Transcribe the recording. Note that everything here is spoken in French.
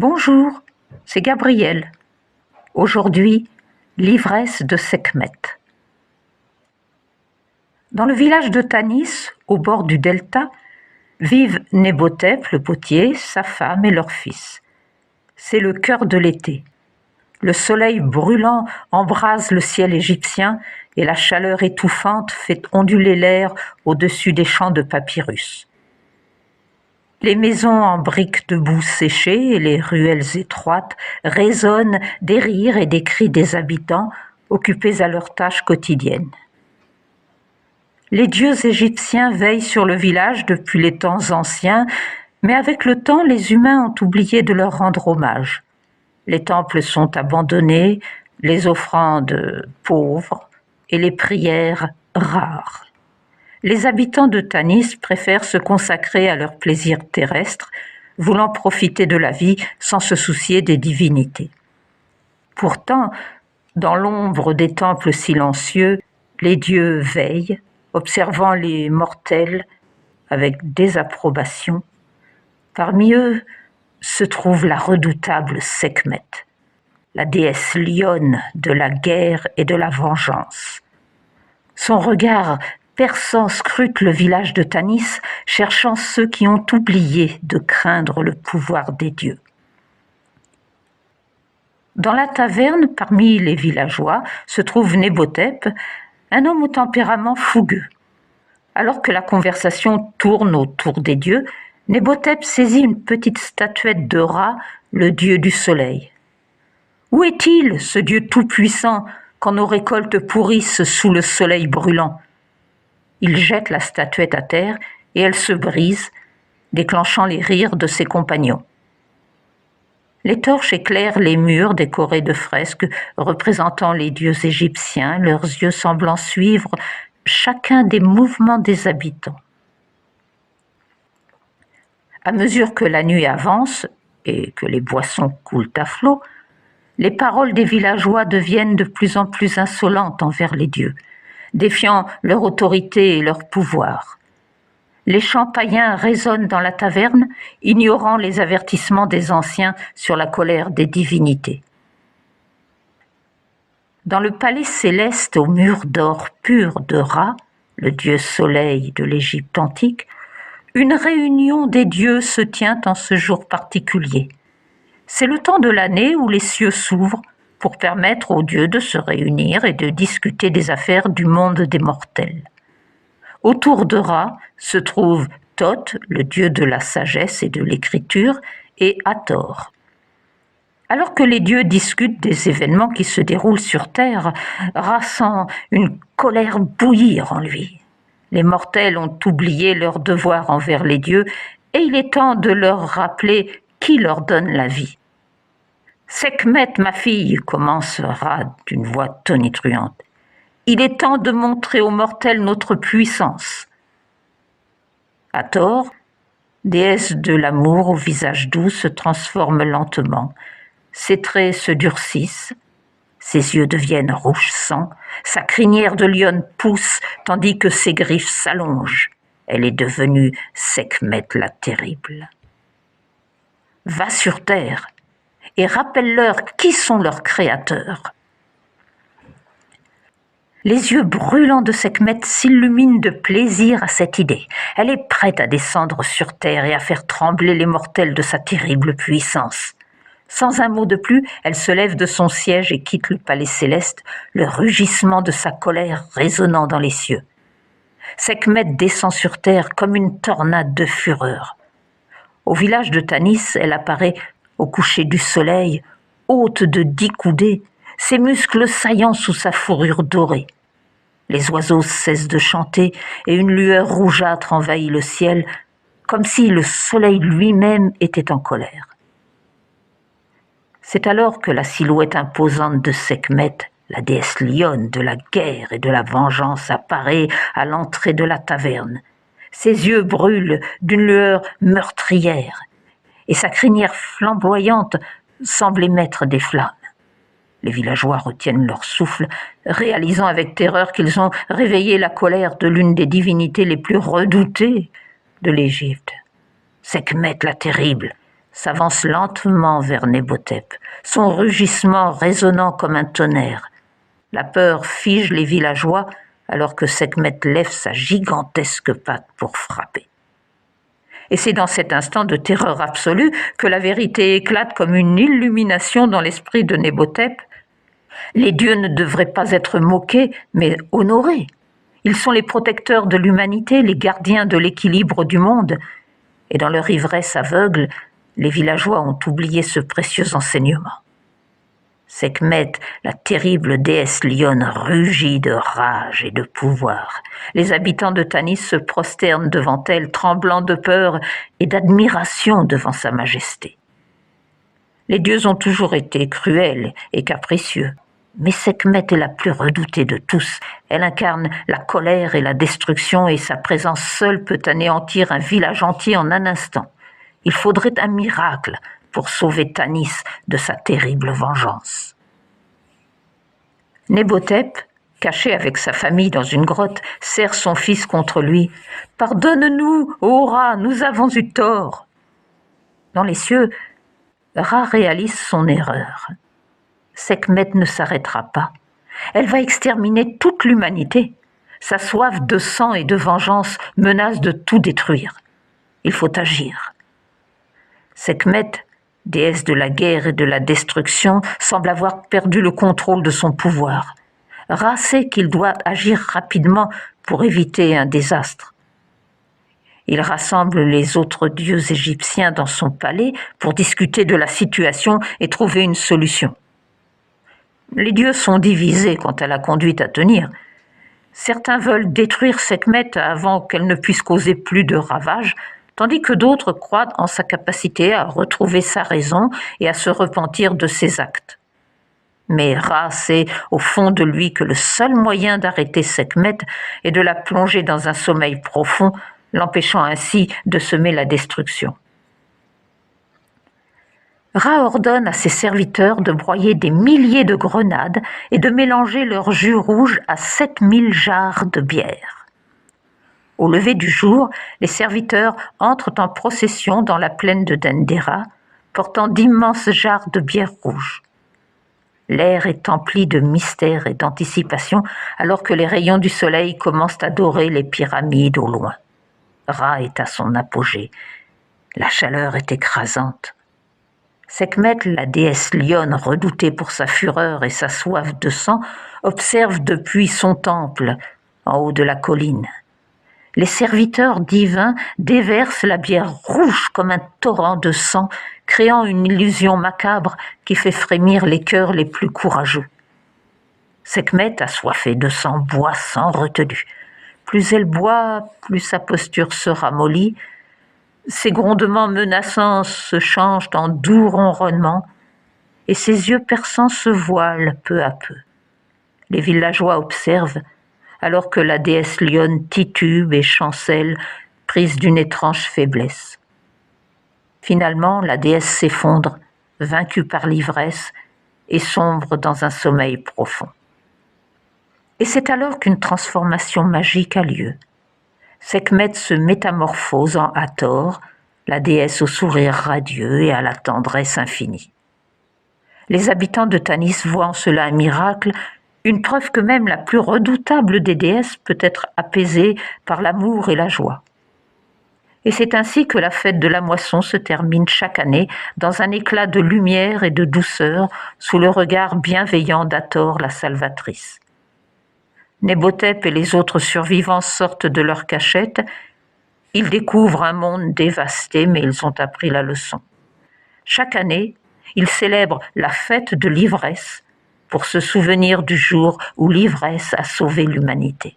Bonjour, c'est Gabriel. Aujourd'hui, l'ivresse de Sekhmet. Dans le village de Tanis, au bord du delta, vivent Nébothep le potier, sa femme et leur fils. C'est le cœur de l'été. Le soleil brûlant embrase le ciel égyptien et la chaleur étouffante fait onduler l'air au-dessus des champs de papyrus. Les maisons en briques de boue séchées et les ruelles étroites résonnent des rires et des cris des habitants occupés à leurs tâches quotidiennes. Les dieux égyptiens veillent sur le village depuis les temps anciens, mais avec le temps, les humains ont oublié de leur rendre hommage. Les temples sont abandonnés, les offrandes pauvres et les prières rares. Les habitants de Tanis préfèrent se consacrer à leurs plaisirs terrestres, voulant profiter de la vie sans se soucier des divinités. Pourtant, dans l'ombre des temples silencieux, les dieux veillent, observant les mortels avec désapprobation. Parmi eux se trouve la redoutable Sekhmet, la déesse lionne de la guerre et de la vengeance. Son regard perçant scrute le village de Tanis, cherchant ceux qui ont oublié de craindre le pouvoir des dieux. Dans la taverne, parmi les villageois, se trouve Nébothep, un homme au tempérament fougueux. Alors que la conversation tourne autour des dieux, Nébothep saisit une petite statuette de Ra, le dieu du soleil. Où est-il, ce dieu tout-puissant, quand nos récoltes pourrissent sous le soleil brûlant ? Il jette la statuette à terre et elle se brise, déclenchant les rires de ses compagnons. Les torches éclairent les murs décorés de fresques représentant les dieux égyptiens, leurs yeux semblant suivre chacun des mouvements des habitants. À mesure que la nuit avance et que les boissons coulent à flot, les paroles des villageois deviennent de plus en plus insolentes envers les dieux, défiant leur autorité et leur pouvoir. Les chants païens résonnent dans la taverne, ignorant les avertissements des anciens sur la colère des divinités. Dans le palais céleste aux murs d'or pur de Ra, le dieu soleil de l'Égypte antique, une réunion des dieux se tient en ce jour particulier. C'est le temps de l'année où les cieux s'ouvrent pour permettre aux dieux de se réunir et de discuter des affaires du monde des mortels. Autour de Ra se trouvent Thoth, le dieu de la sagesse et de l'écriture, et Hathor. Alors que les dieux discutent des événements qui se déroulent sur Terre, Ra sent une colère bouillir en lui. Les mortels ont oublié leur devoir envers les dieux et il est temps de leur rappeler qui leur donne la vie. Sekhmet, ma fille, commence Ra d'une voix tonitruante. Il est temps de montrer aux mortels notre puissance. Hathor, déesse de l'amour au visage doux, se transforme lentement. Ses traits se durcissent, ses yeux deviennent rouge sang, sa crinière de lionne pousse tandis que ses griffes s'allongent. Elle est devenue Sekhmet la terrible. Va sur terre et rappelle-leur qui sont leurs créateurs. Les yeux brûlants de Sekhmet s'illuminent de plaisir à cette idée. Elle est prête à descendre sur terre et à faire trembler les mortels de sa terrible puissance. Sans un mot de plus, elle se lève de son siège et quitte le palais céleste, le rugissement de sa colère résonnant dans les cieux. Sekhmet descend sur terre comme une tornade de fureur. Au village de Tanis, elle apparaît au coucher du soleil, haute de 10 coudées, ses muscles saillants sous sa fourrure dorée. Les oiseaux cessent de chanter et une lueur rougeâtre envahit le ciel, comme si le soleil lui-même était en colère. C'est alors que la silhouette imposante de Sekhmet, la déesse lionne de la guerre et de la vengeance, apparaît à l'entrée de la taverne. Ses yeux brûlent d'une lueur meurtrière et sa crinière flamboyante semble émettre des flammes. Les villageois retiennent leur souffle, réalisant avec terreur qu'ils ont réveillé la colère de l'une des divinités les plus redoutées de l'Égypte. Sekhmet la terrible, s'avance lentement vers Nebhotep, son rugissement résonnant comme un tonnerre. La peur fige les villageois alors que Sekhmet lève sa gigantesque patte pour frapper. Et c'est dans cet instant de terreur absolue que la vérité éclate comme une illumination dans l'esprit de Nebhotep. Les dieux ne devraient pas être moqués, mais honorés. Ils sont les protecteurs de l'humanité, les gardiens de l'équilibre du monde. Et dans leur ivresse aveugle, les villageois ont oublié ce précieux enseignement. Sekhmet, la terrible déesse lionne, rugit de rage et de pouvoir. Les habitants de Tanis se prosternent devant elle, tremblant de peur et d'admiration devant sa majesté. Les dieux ont toujours été cruels et capricieux, mais Sekhmet est la plus redoutée de tous. Elle incarne la colère et la destruction, et sa présence seule peut anéantir un village entier en un instant. Il faudrait un miracle pour sauver Tanis de sa terrible vengeance. Nebhotep, caché avec sa famille dans une grotte, serre son fils contre lui. « Pardonne-nous, ô Ra, nous avons eu tort !» Dans les cieux, Ra réalise son erreur. Sekhmet ne s'arrêtera pas. Elle va exterminer toute l'humanité. Sa soif de sang et de vengeance menace de tout détruire. Il faut agir. Sekhmet, déesse de la guerre et de la destruction, semble avoir perdu le contrôle de son pouvoir. Ra sait qu'il doit agir rapidement pour éviter un désastre. Il rassemble les autres dieux égyptiens dans son palais pour discuter de la situation et trouver une solution. Les dieux sont divisés quant à la conduite à tenir. Certains veulent détruire Sekhmet avant qu'elle ne puisse causer plus de ravages, tandis que d'autres croient en sa capacité à retrouver sa raison et à se repentir de ses actes. Mais Ra sait au fond de lui que le seul moyen d'arrêter Sekhmet est de la plonger dans un sommeil profond, l'empêchant ainsi de semer la destruction. Ra ordonne à ses serviteurs de broyer des milliers de grenades et de mélanger leur jus rouge à 7000 jarres de bière. Au lever du jour, les serviteurs entrent en procession dans la plaine de Dendera, portant d'immenses jarres de bière rouge. L'air est empli de mystère et d'anticipation alors que les rayons du soleil commencent à dorer les pyramides au loin. Ra est à son apogée. La chaleur est écrasante. Sekhmet, la déesse lionne redoutée pour sa fureur et sa soif de sang, observe depuis son temple, en haut de la colline. Les serviteurs divins déversent la bière rouge comme un torrent de sang, créant une illusion macabre qui fait frémir les cœurs les plus courageux. Sekhmet, assoiffée de sang, boit sans retenue. Plus elle boit, plus sa posture se ramollit. Ses grondements menaçants se changent en doux ronronnements, et ses yeux perçants se voilent peu à peu. Les villageois observent, alors que la déesse lionne titube et chancelle, prise d'une étrange faiblesse. Finalement, la déesse s'effondre, vaincue par l'ivresse, et sombre dans un sommeil profond. Et c'est alors qu'une transformation magique a lieu. Sekhmet se métamorphose en Hathor, la déesse au sourire radieux et à la tendresse infinie. Les habitants de Tanis voient en cela un miracle, une preuve que même la plus redoutable des déesses peut être apaisée par l'amour et la joie. Et c'est ainsi que la fête de la moisson se termine chaque année dans un éclat de lumière et de douceur sous le regard bienveillant d'Hathor, la salvatrice. Nebhotep et les autres survivants sortent de leur cachette. Ils découvrent un monde dévasté, mais ils ont appris la leçon. Chaque année, ils célèbrent la fête de l'ivresse pour se souvenir du jour où l'ivresse a sauvé l'humanité.